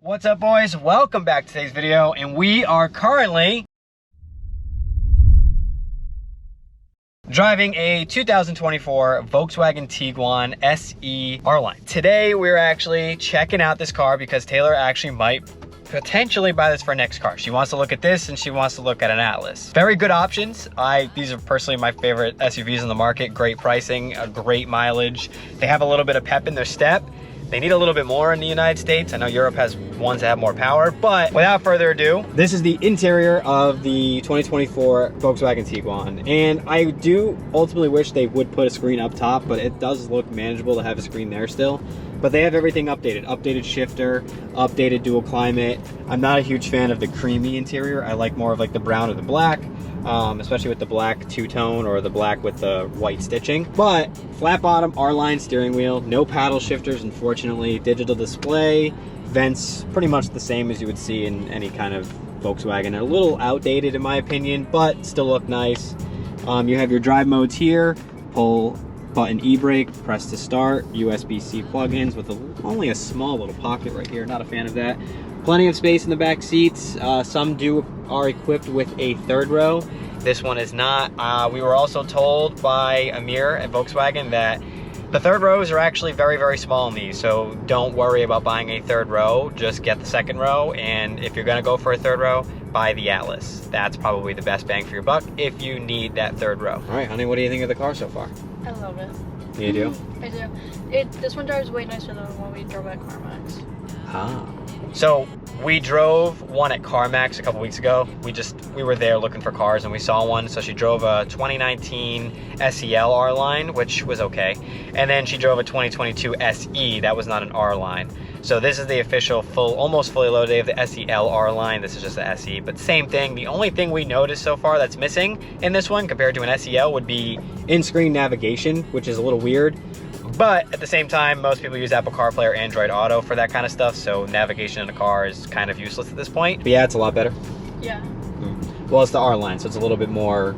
What's up, boys? Welcome back to today's video, and we are currently driving a 2024 Volkswagen Tiguan SE R-Line. Today we're actually checking out this car because Taylor actually might potentially buy this for her next car. She wants to look at this and she wants to look at an Atlas. Very good options. These are personally my favorite SUVs in the market. Great pricing, a great mileage. They have a little bit of pep in their step. They need a little bit more in the United States. I know Europe has ones that have more power, but without further ado, this is the interior of the 2024 Volkswagen Tiguan. And I do ultimately wish they would put a screen up top, but it does look manageable to have a screen there still. But they have everything updated. Updated shifter, updated dual climate. I'm not a huge fan of the creamy interior. I like more of like the brown or the black. Especially with the black two-tone or the black with the white stitching. But flat bottom R-line steering wheel, no paddle shifters unfortunately, digital display, vents pretty much the same as you would see in any kind of Volkswagen. A little outdated in my opinion, but still look nice. You have your drive modes here, pull button e-brake, press to start, USB-C plug-ins with only a small little pocket right here, not a fan of that. Plenty of space in the back seats. Some are equipped with a third row. This one is not. We were also told by Amir at Volkswagen that the third rows are actually very, very small in these, so don't worry about buying a third row. Just get the second row, and if you're gonna go for a third row, buy the Atlas. That's probably the best bang for your buck if you need that third row. All right, honey, what do you think of the car so far? I love it. You do? I do. This one drives way nicer than when we drove at CarMax. Ah. So we drove one at CarMax a couple weeks ago. We were there looking for cars and we saw one. So she drove a 2019 SEL R-Line, which was okay. And then she drove a 2022 SE. That was not an R-Line. So this is the official almost fully loaded. They have the SEL R-Line. This is just the SE, but same thing. The only thing we noticed so far that's missing in this one compared to an SEL would be in-screen navigation, which is a little weird. But at the same time, most people use Apple CarPlay or Android Auto for that kind of stuff, so navigation in a car is kind of useless at this point. But yeah, it's a lot better. Yeah. Well, it's the R-Line, so it's a little bit more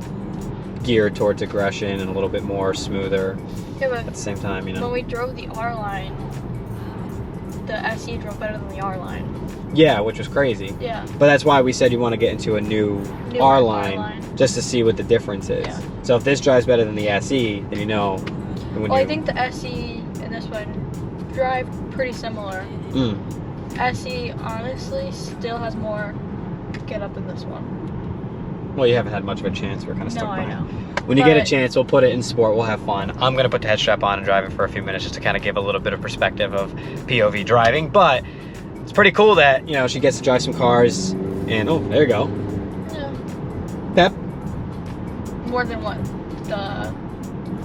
geared towards aggression and a little bit more smoother. Yeah, but at the same time, you know. when we drove the R-Line, the SE drove better than the R-Line. Yeah, which was crazy. Yeah. But that's why we said you want to get into a new R-Line just to see what the difference is. Yeah. So if this drives better than the SE, then you know. Well, I think the SE and this one drive pretty similar. SE honestly still has more get up than this one. Well, you haven't had much of a chance. We're kind of stuck by it. I know. When you get a chance, we'll put it in sport. We'll have fun. I'm going to put the head strap on and drive it for a few minutes just to kind of give a little bit of perspective of POV driving. But it's pretty cool that, you know, she gets to drive some cars. And, oh, there you go. Yeah. Pep. More than what the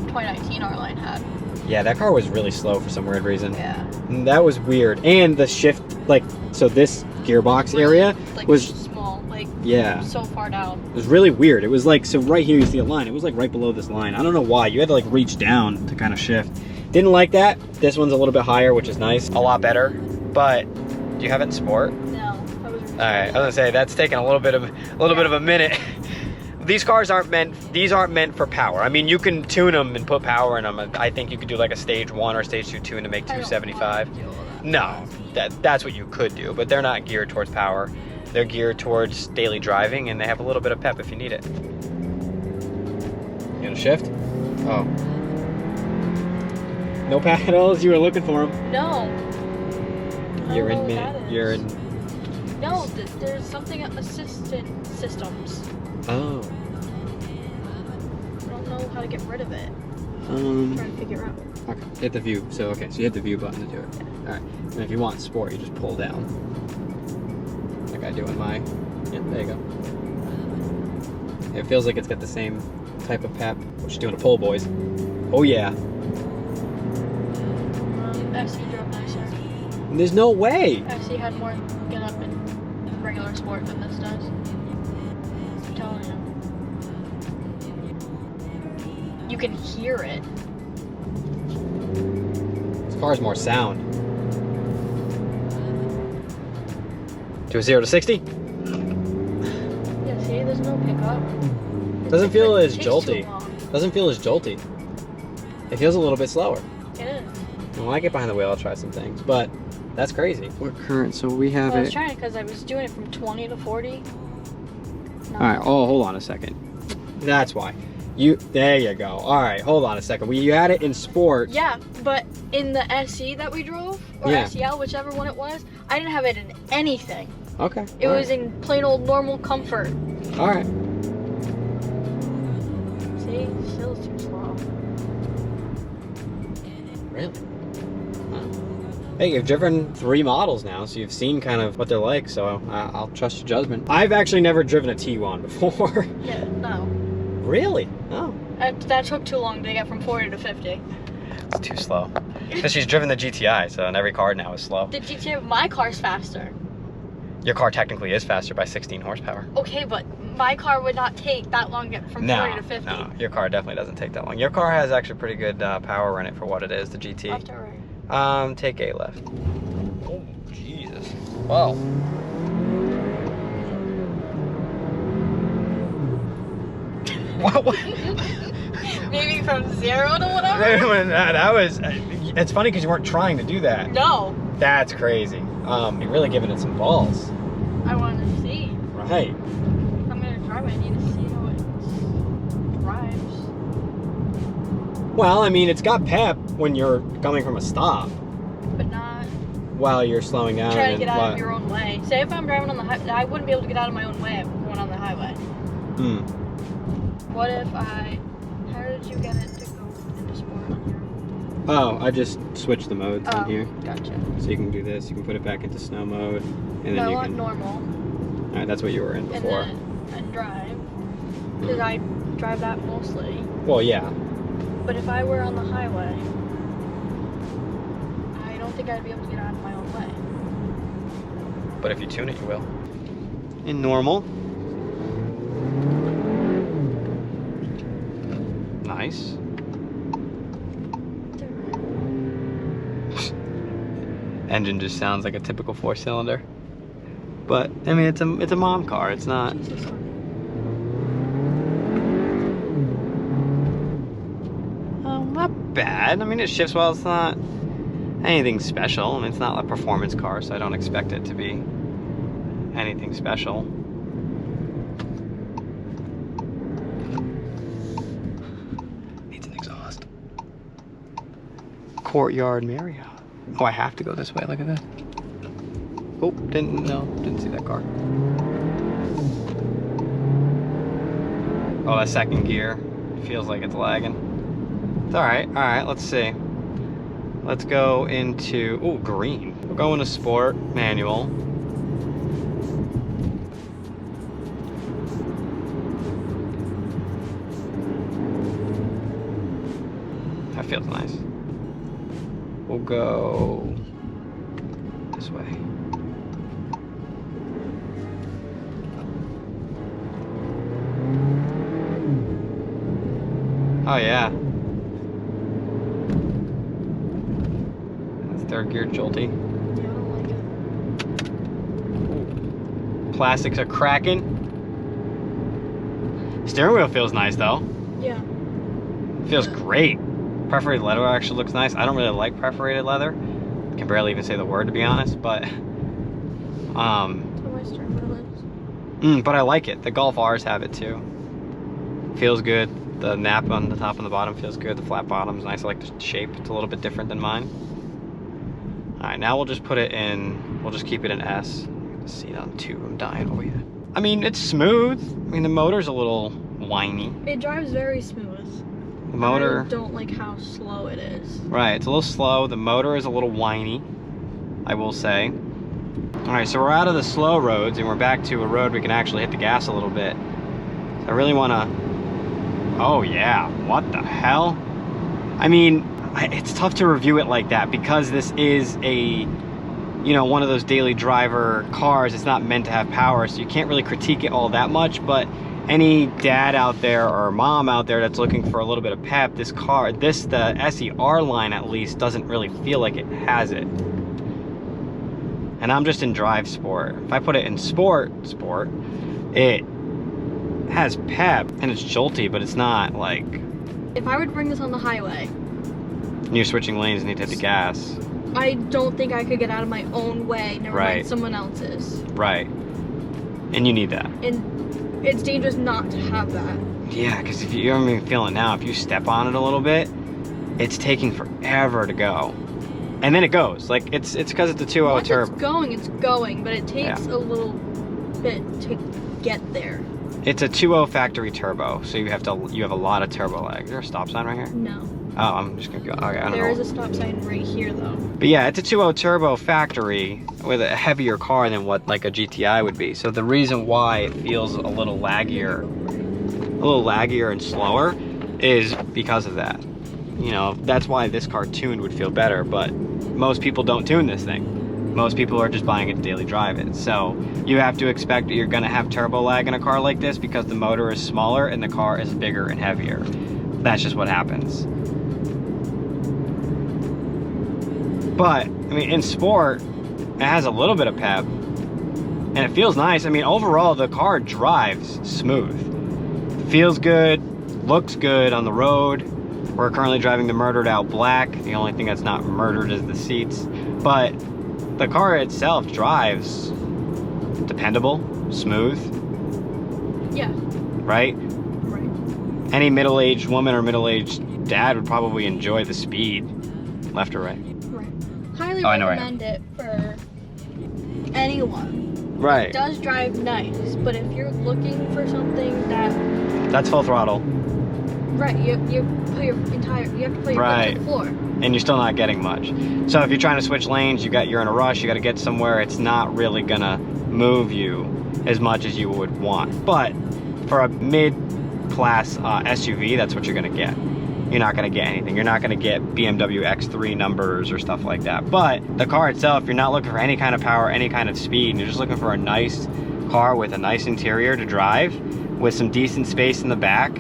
2019 R-Line had. Yeah, that car was really slow for some weird reason. Yeah. And that was weird. And the shift, like, so this gearbox area like, was small, like, yeah, so far down. It was really weird. It was like, so right here you see a line. It was like right below this line. I don't know why. You had to like reach down to kind of shift. Didn't like that. This one's a little bit higher, which is nice. A lot better. But do you have it in sport? No. All right. I was gonna say that's taking a little bit of a minute. These cars aren't meant for power. I mean, you can tune them and put power in them. I think you could do like a stage 1 or stage 2 tune to make 275. No, that's what you could do, but they're not geared towards power. They're geared towards daily driving, and they have a little bit of pep if you need it. You gonna shift? Oh. No paddles? You were looking for them. No. You're in. No, there's something assistant systems. Oh. I don't know how to get rid of it. I'm trying to figure out. Okay, hit the view. So, okay, so you hit the view button to do it. All right, and if you want sport, you just pull down. Like I do in my, yeah, there you go. It feels like it's got the same type of pep. What you doing to pull, boys? Oh, yeah. SE drove nicer. There's no way. SE had more get up in regular sport than this does. I'm telling you. You can hear it. This car's more sound. To a 0 to 60? Yeah, see, there's no pickup. Doesn't feel as jolty. Doesn't feel as jolty. It feels a little bit slower. It is. When I get behind the wheel, I'll try some things, but That's crazy. What current? So we have I was trying it because I was doing it from 20 to 40. All right. Oh, hold on a second. That's why. There you go. All right. Hold on a second. You had it in sport. Yeah, but in the SE that we drove, or SEL, whichever one it was, I didn't have it in anything. Okay. It was in plain old normal comfort. All right. See, still too slow. Really? Hey, you've driven 3 models now, so you've seen kind of what they're like, so I'll trust your judgment. I've actually never driven a Tiguan before. Yeah, no. Really? Oh. That took too long to get from 40 to 50. It's too slow. Because she's driven the GTI, so and every car now is slow. The GTI, my car's faster. Your car technically is faster by 16 horsepower. Okay, but my car would not take that long to get from 40 to 50. No, your car definitely doesn't take that long. Your car has actually pretty good power in it for what it is, the GT. Left or right? Take A left. Oh, Jesus. Wow. What? Maybe from 0 to whatever? That was... It's funny because you weren't trying to do that. No. That's crazy. You're really giving it some balls. I wanted to see. Right. If I'm going to drive it, I need to see how it drives. Well, I mean, it's got pep when you're coming from a stop. But not... While you're slowing down. Trying to get out of your own way. Say if I'm driving on the highway, I wouldn't be able to get out of my own way if I'm going on the highway. Hmm. What if how did you get it to go into sport on here? Oh, I just switched the modes on here. Gotcha. So you can do this, you can put it back into snow mode, and then No, you I want can... normal. Alright, that's what you were in before. And drive. Because I drive that mostly. Well, yeah. But if I were on the highway, I don't think I'd be able to get out of my own way. But if you tune it, you will. In normal. Nice. Engine just sounds like a typical 4-cylinder. But I mean, it's a mom car. It's not. Not bad. I mean, it shifts well. It's not anything special. I mean, it's not a performance car, so I don't expect it to be anything special. Needs an exhaust. Courtyard Marriott. Oh, I have to go this way. Look at that. Oh, didn't see that car. Oh, that second gear feels like it's lagging. It's all right, let's see. Let's go into, oh, green. We'll go into sport, manual. That feels nice. We'll go this way. Oh yeah. That's third gear jolty. Yeah, I don't like it. Plastics are cracking. Steering wheel feels nice though. Yeah. Feels great. Perforated leather actually looks nice. I don't really like perforated leather. Can barely even say the word, to be honest, but That's what my steering wheel is. but I like it. The Golf R's have it too. Feels good. The nap on the top and the bottom feels good. The flat bottom's nice. I like the shape. It's a little bit different than mine. All right, now we'll just put it in, we'll just keep it in S. See it on 2, I'm dying over here. I mean, it's smooth. I mean, the motor's a little whiny. It drives very smooth. The motor... I don't like how slow it is. Right, it's a little slow. The motor is a little whiny, I will say. All right, so we're out of the slow roads and we're back to a road we can actually hit the gas a little bit. So I really wanna... Oh yeah, what the hell? I mean, it's tough to review it like that because this is a, you know, one of those daily driver cars. It's not meant to have power, so you can't really critique it all that much, but any dad out there or mom out there that's looking for a little bit of pep, this car, the SER line at least, doesn't really feel like it has it. And I'm just in drive sport. If I put it in sport, it has pep and it's jolty, but it's not like... If I were to bring this on the highway... And you're switching lanes and you hit the gas. I don't think I could get out of my own way, never Right. mind someone else's. Right. And you need that. And it's dangerous not to have that. Yeah, because if you don't even feel it now, if you step on it a little bit, it's taking forever to go. And then it goes. Like, it's because it's a 2.0 Once turbo. it's going, but it takes a little bit to get there. It's a 2.0 factory turbo, so you have a lot of turbo lag. Is there a stop sign right here? No. Oh, I'm just gonna go. Okay, I don't know. There is a stop sign right here, though. But yeah, it's a 2.0 turbo factory with a heavier car than what like a GTI would be. So the reason why it feels a little laggier and slower is because of that. You know, that's why this car tuned would feel better, but most people don't tune this thing. Most people are just buying it to daily drive it. So you have to expect that you're gonna have turbo lag in a car like this because the motor is smaller and the car is bigger and heavier. That's just what happens. But, I mean, in sport, it has a little bit of pep and it feels nice. I mean, overall, the car drives smooth. Feels good, looks good on the road. We're currently driving the murdered out black. The only thing that's not murdered is the seats. But the car itself drives dependable, smooth. Yeah. Right? Right. Any middle-aged woman or middle-aged dad would probably enjoy the speed, left or right. Right. Highly I know recommend it for anyone. Right. It does drive nice, but if you're looking for something That's full throttle. right, you have to put your foot to the floor. And you're still not getting much. So if you're trying to switch lanes, you're in a rush, you got to get somewhere, it's not really gonna move you as much as you would want. But for a mid-class SUV, that's what you're gonna get. You're not gonna get anything. You're not gonna get BMW X3 numbers or stuff like that. But the car itself, you're not looking for any kind of power, any kind of speed, and you're just looking for a nice car with a nice interior to drive, with some decent space in the back.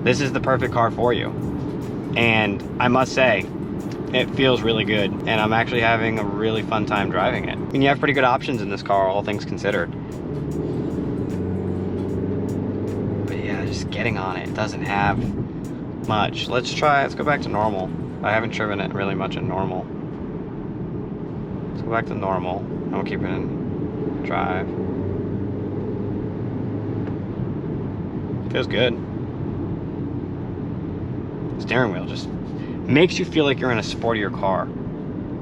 This is the perfect car for you. And I must say, it feels really good, and I'm actually having a really fun time driving it. And you have pretty good options in this car, all things considered. But yeah, just getting on it doesn't have much. Let's go back to normal. I haven't driven it really much in normal. Let's go back to normal, and we'll keep it in drive. Feels good. Steering wheel just makes you feel like you're in a sportier car.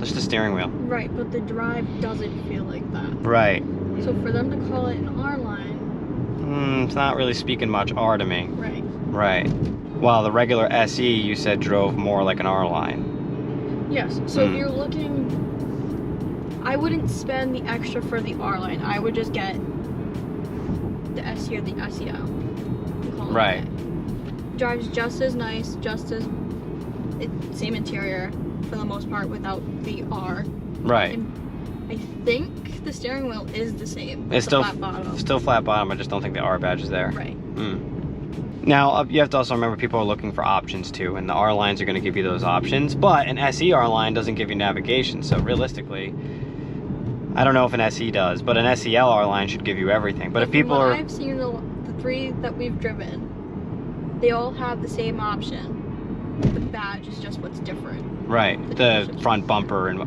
Just the steering wheel. Right, but the drive doesn't feel like that. Right. So for them to call it an R-line... it's not really speaking much R to me. Right. Right. While the regular SE, you said, drove more like an R-line. Yes, so if you're looking... I wouldn't spend the extra for the R-line. I would just get the SE or the SEL. Right. Drives just as nice, same interior for the most part without the R. Right. And I think the steering wheel is the same. It's still flat bottom. Still flat bottom. I just don't think the R badge is there. Right. Now you have to also remember people are looking for options too, and the R lines are going to give you those options. But an SE R line doesn't give you navigation. So realistically, I don't know if an SE does, but an SEL R line should give you everything. But if people are, I've seen the three that we've driven, they all have the same option. The badge is just what's different. right, the front bumper and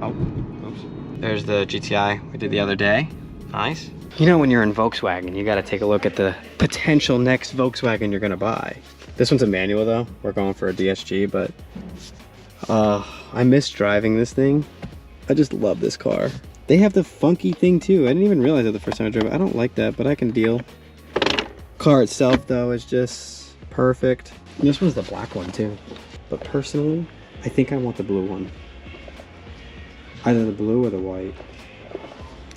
oops. There's the GTI we did the other day. Nice. You know, when you're in Volkswagen, you got to take a look at the potential next Volkswagen you're gonna buy. This one's a manual though. We're going for a DSG, but I miss driving this thing. I just love this car. They have the funky thing too. I didn't even realize that the first time I drove it. I don't like that, but I can deal. Car itself though is just perfect. And this one's the black one too. But personally, I think I want the blue one. Either the blue or the white.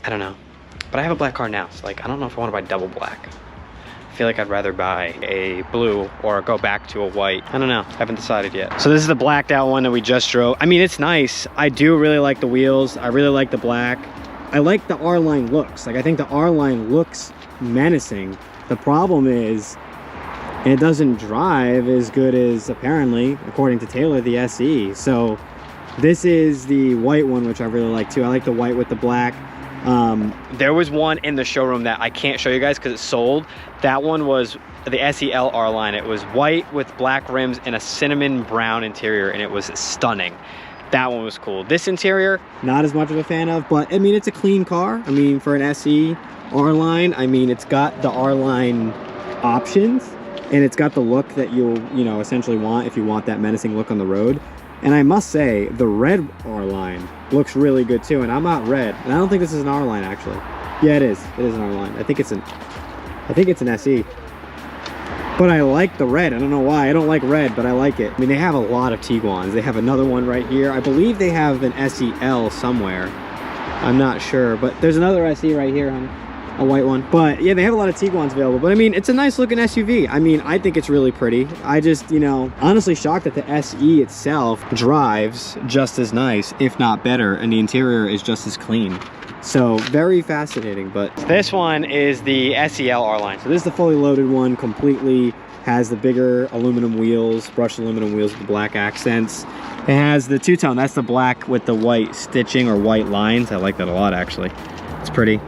I don't know. But I have a black car now, so like I don't know if I want to buy double black. I feel like I'd rather buy a blue or go back to a white. I don't know, haven't decided yet. So this is the blacked out one that we just drove. I mean, it's nice. I do really like the wheels. I really like the black. I like the R-line looks. Like I think the R-line looks menacing. The problem is, it doesn't drive as good as apparently, according to Taylor, the SE. So this is the white one, which I really like too. I like the white with the black. There was one in the showroom that I can't show you guys because it's sold. That one was the SEL R line. It was white with black rims and a cinnamon brown interior, and it was stunning. That one was cool. This interior, not as much of a fan of, but I mean, it's a clean car. I mean, for an SE R-Line, I mean, it's got the R-Line options, and it's got the look that you'll, you know, essentially want if you want that menacing look on the road. And I must say, the red R-Line looks really good too, and I'm not red, and I don't think this is an R-Line actually. Yeah, it is. It is an R-Line. I think it's an SE. But I like the red. I don't know why. I don't like red, but I like it. I mean, they have a lot of Tiguans. They have another one right here. I believe they have an SEL somewhere. I'm not sure, but there's another SE right here, honey. A white one. But yeah, they have a lot of Tiguans available. But I mean, it's a nice looking SUV. I mean, I think it's really pretty. I just, you know, honestly shocked that the SE itself drives just as nice, if not better, and the interior is just as clean. So very fascinating. But this one is the SEL R-Line. So this is the fully loaded one, completely has the bigger aluminum wheels, brushed aluminum wheels with the black accents. It has the two-tone. That's the black with the white stitching or white lines. I like that a lot, actually. It's pretty.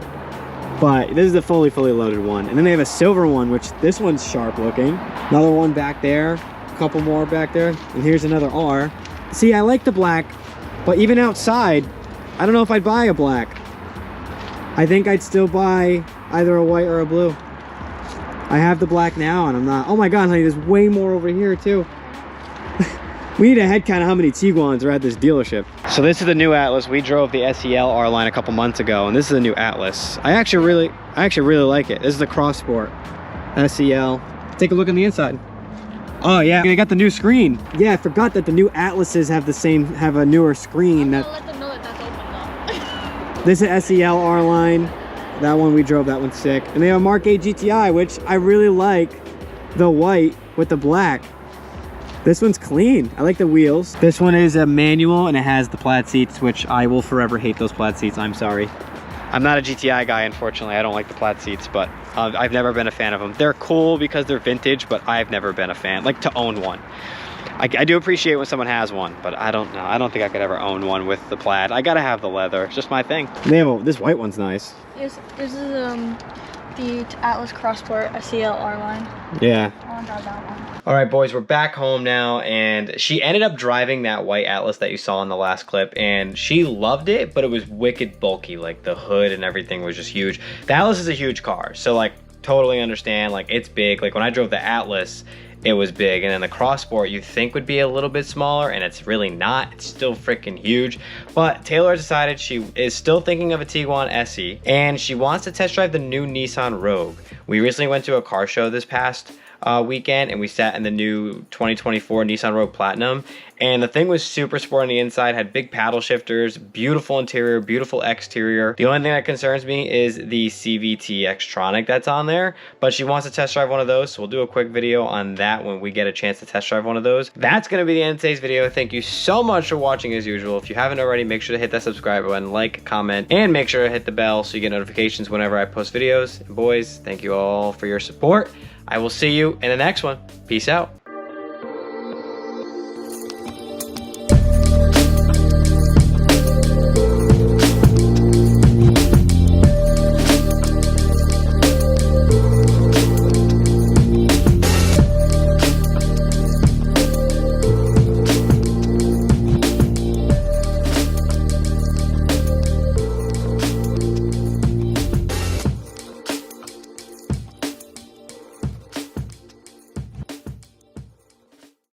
But this is the fully loaded one. And then they have a silver one, which this one's sharp looking. Another one back there, a couple more back there. And here's another R. See, I like the black, but even outside, I don't know if I'd buy a black. I think I'd still buy either a white or a blue. I have the black now and I'm not, oh my God, honey, there's way more over here too. We need to head count of how many Tiguans are at this dealership. So this is the new Atlas. We drove the SEL R-Line a couple months ago, and this is the new Atlas. I actually really like it. This is the Cross Sport SEL. Take a look on the inside. Oh yeah, they got the new screen. Yeah, I forgot that the new Atlases have a newer screen. I'm gonna let them know that that's open though. This is SEL R-Line. That one we drove, that one's sick. And they have a Mark 8 GTI, which I really like the white with the black. This one's clean. I like the wheels. This one is a manual and it has the plaid seats, which I will forever hate those plaid seats. I'm sorry. I'm not a GTI guy, unfortunately. I don't like the plaid seats, but I've never been a fan of them. They're cool because they're vintage, but I've never been a fan. Like, to own one. I do appreciate when someone has one, but I don't know. I don't think I could ever own one with the plaid. I gotta have the leather. It's just my thing. They have this white one's nice. This is the Atlas Cross Sport SEL R-Line. Yeah. I want to drive that one. All right, boys, we're back home now, and she ended up driving that white Atlas that you saw in the last clip, and she loved it, but it was wicked bulky. Like, the hood and everything was just huge. The Atlas is a huge car, so, like, totally understand. Like, it's big. Like, when I drove the Atlas, it was big, and then the Cross Sport you'd think would be a little bit smaller, and it's really not. It's still freaking huge. But Taylor decided she is still thinking of a Tiguan SE, and she wants to test drive the new Nissan Rogue. We recently went to a car show this past weekend, and we sat in the new 2024 Nissan Rogue Platinum, and the thing was super sport on the inside, had big paddle shifters, beautiful interior, beautiful exterior. The only thing that concerns me is the CVT Xtronic that's on there, but she wants to test drive one of those, so we'll do a quick video on that when we get a chance to test drive one of those. That's going to be the end of today's video. Thank you so much for watching as usual. If you haven't already, make sure to hit that subscribe button, like, comment, and make sure to hit the bell so you get notifications whenever I post videos. And boys, thank you all for your support. I will see you in the next one. Peace out.